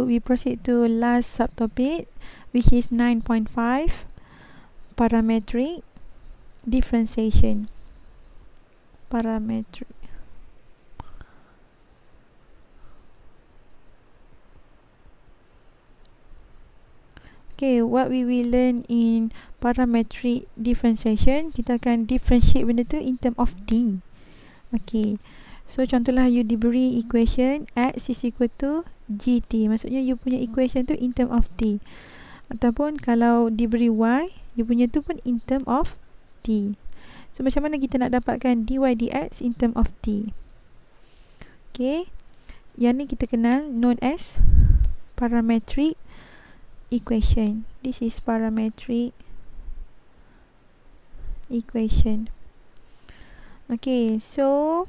we proceed to last subtopic, which is 9.5, parametric differentiation. Parametric. Okay, what we will learn in parametric differentiation, kita akan differentiate benda tu in term of t. Okay, so contohlah you diberi equation x is equal to gt, maksudnya you punya equation tu in term of t. Ataupun kalau diberi y, you punya tu pun in term of t. So macam mana kita nak dapatkan dy dx in term of t? Okay, yang ni kita kenal known as parametric equation. This is parametric equation. Okay, so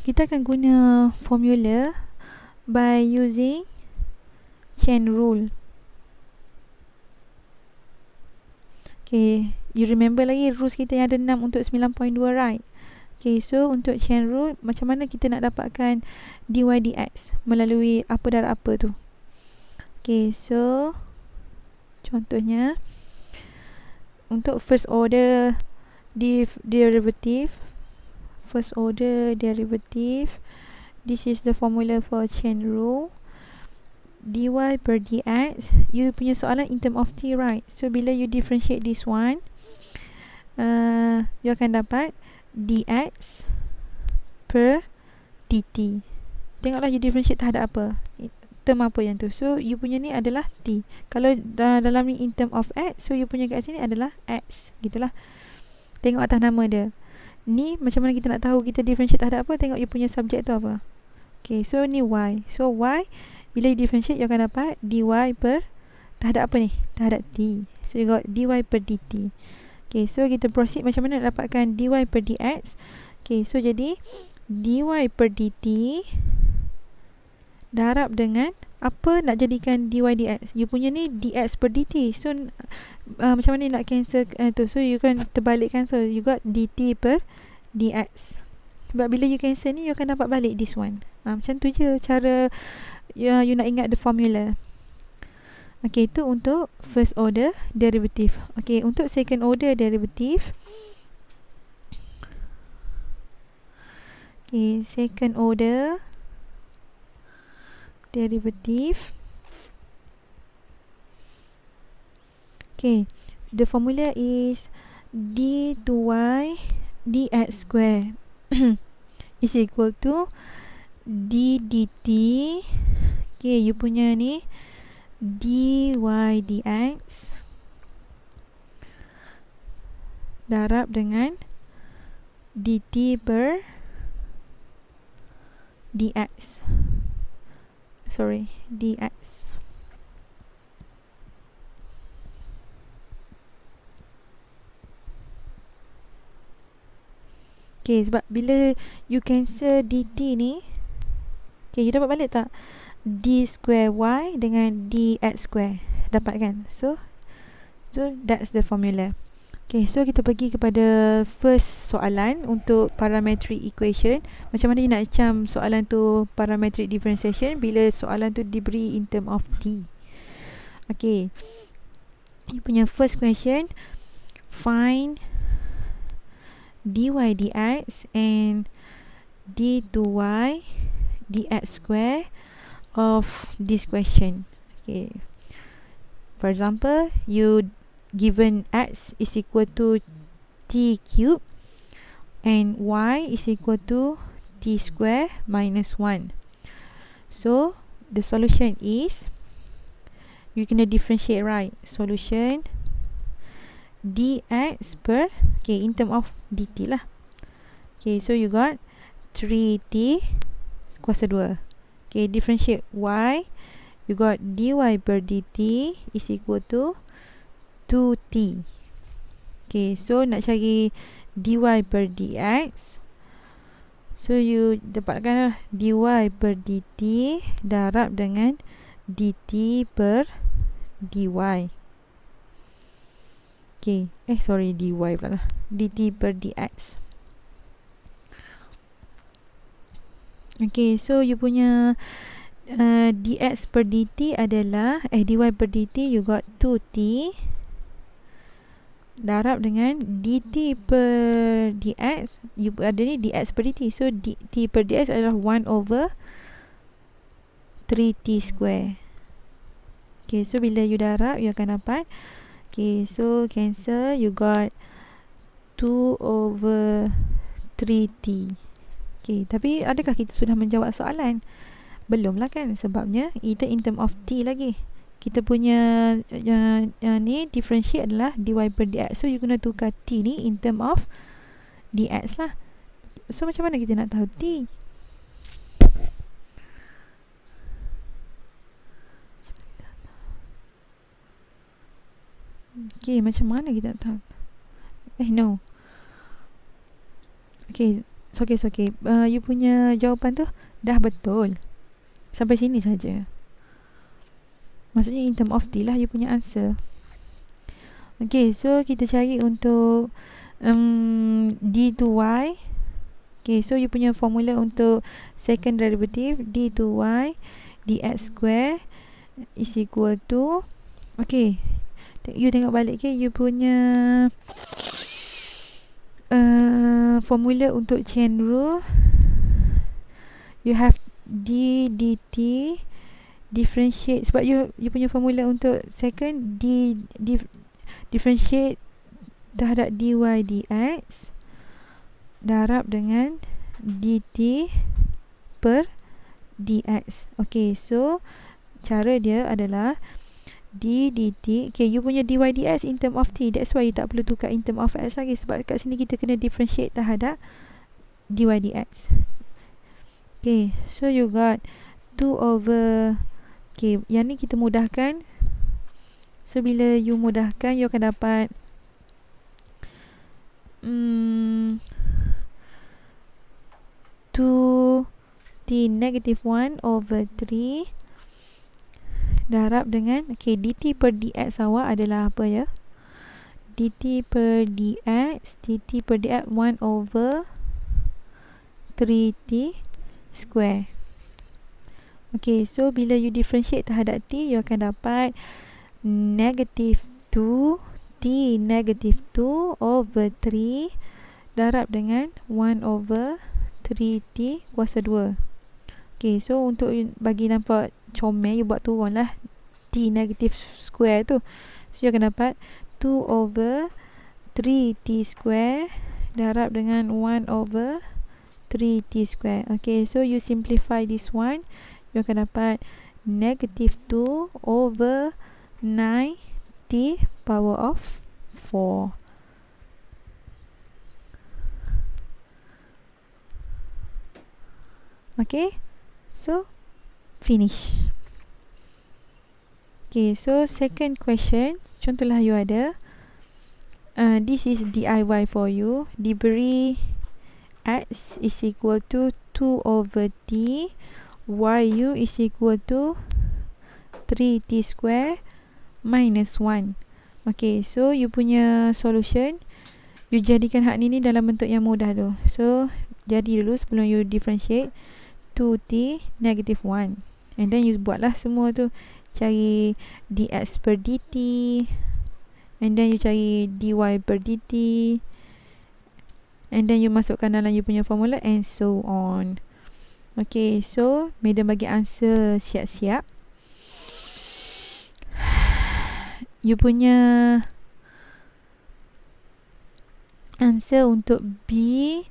kita akan guna formula by using chain rule. Okay, you remember lagi rules kita yang ada 6 untuk 9.2, right? Okay, so untuk chain rule, macam mana kita nak dapatkan dy dx melalui apa darab apa tu? Okay, so contohnya untuk first order derivative, this is the formula for chain rule. Dy per dx, you punya soalan in term of t, right? So bila you differentiate this one, you akan dapat dx per dt. Tengoklah you differentiate terhadap apa, term apa yang tu. So you punya ni adalah t. Kalau dalam ni in term of x, so you punya kat sini adalah x, gitulah. Tengok atas nama dia. Ni macam mana kita nak tahu kita differentiate terhadap apa? Tengok you punya subjek tu apa. Okay, so ni y. So y, bila you differentiate, you akan dapat dy per terhadap apa ni? Terhadap t. So you got dy per dt. Okay, so kita proceed macam mana nak dapatkan dy per dx. Okay, so jadi dy per dt darab dengan apa nak jadikan dy dx. You punya ni dx per dt. So macam mana nak cancel tu? So you kan terbalikkan. So you got dt per dx. Sebab bila you cancel ni, you akan dapat balik this one. Macam tu je cara you nak ingat the formula. Okay, itu untuk first order derivative. Okay, untuk second order derivative, okay, second order derivative. Okay, the formula is d2y dx square is equal to d dt. Okay, you punya ni dy dx darab dengan dt per dx. Sorry, dx. Okay, sebab bila you cancel dt ni, okay, you dapat balik tak? D square y dengan dx square. Dapat kan? So that's the formula. Okay, so kita pergi kepada first soalan untuk parametric equation. Macam mana you nak cam soalan tu parametric differentiation bila soalan tu diberi in term of t. Okay, you punya first question, find dy dx and d2y dx square of this question. Okay, for example, you given x is equal to t cube and y is equal to t square minus 1. So the solution is, you kena differentiate, right? Solution dx per, okay, in term of dt lah. Okay, so you got 3t kuasa 2. Okay, differentiate y, you got dy per dt is equal to 2t. Okay, so nak cari dy per dx, so you dapatkan dy per dt darab dengan dt per dy. Okay, sorry, dy pula lah, dt per dx. Okay, so you punya dx per dt adalah dy per dt you got 2t darab dengan dt per dx, you ada ni dx per dt, so dt per dx adalah 1 over 3t square. Okay, so bila you darab you akan dapat, okay, so cancel, you got 2 over 3t. Okay, tapi adakah kita sudah menjawab soalan? Belum lah kan, sebabnya kita in term of t lagi. Kita punya ni differentiate adalah dy per dx, so you guna tukar t ni in term of dx lah. So macam mana kita nak tahu t? Okay, macam mana kita nak tahu? No. Okay, it's okay. You punya jawapan tu dah betul. Sampai sini saja. Maksudnya in term of t lah you punya answer. Okay, so kita cari untuk d2y. Okay, so you punya formula untuk second derivative d2y dx square is equal to, okay, you tengok balik, okay, you punya formula untuk chain rule, you have d dt differentiate, sebab you punya formula untuk second differentiate terhadap dy dx darab dengan dt per dx. Okay, so cara dia adalah d dt, okay, you punya dy dx in term of t, that's why you tak perlu tukar in term of x lagi, sebab kat sini kita kena differentiate terhadap dy dx. Okay, so you got 2 over, okay, yang ni kita mudahkan, so bila you mudahkan you akan dapat 2t negative 1 over 3 darab dengan, okay, dt per dx awak adalah apa ya? dt per dx 1 over 3t square. Okay, so bila you differentiate terhadap t, you akan dapat negative 2t negative 2 over 3 darab dengan 1 over 3t kuasa 2. Okay, so untuk bagi nampak comel, you buat turun lah t negative square tu, so you akan dapat 2 over 3t square darab dengan 1 over 3t square. Okay, so you simplify this one, you akan dapat negative 2 over 9t power of 4. Okay, so finish. Okay, so second question, contohlah you ada this is DIY for you, diberi x is equal to 2 over t, yu is equal to 3t square minus 1. Okay, so you punya solution, you jadikan hak ni dalam bentuk yang mudah tu. So jadi dulu sebelum you differentiate 2t negative 1, and then you buatlah semua tu, cari dx per dt, and then you cari dy per dt, and then you masukkan dalam you punya formula, and so on. Okay, so Madam bagi answer siap-siap. You punya answer untuk B,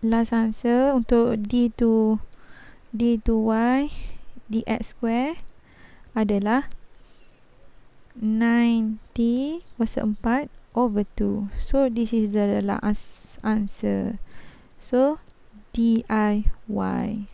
last answer untuk d2y dx square adalah 9t kuasa 4 over 2. So this is the last answer. So DIY.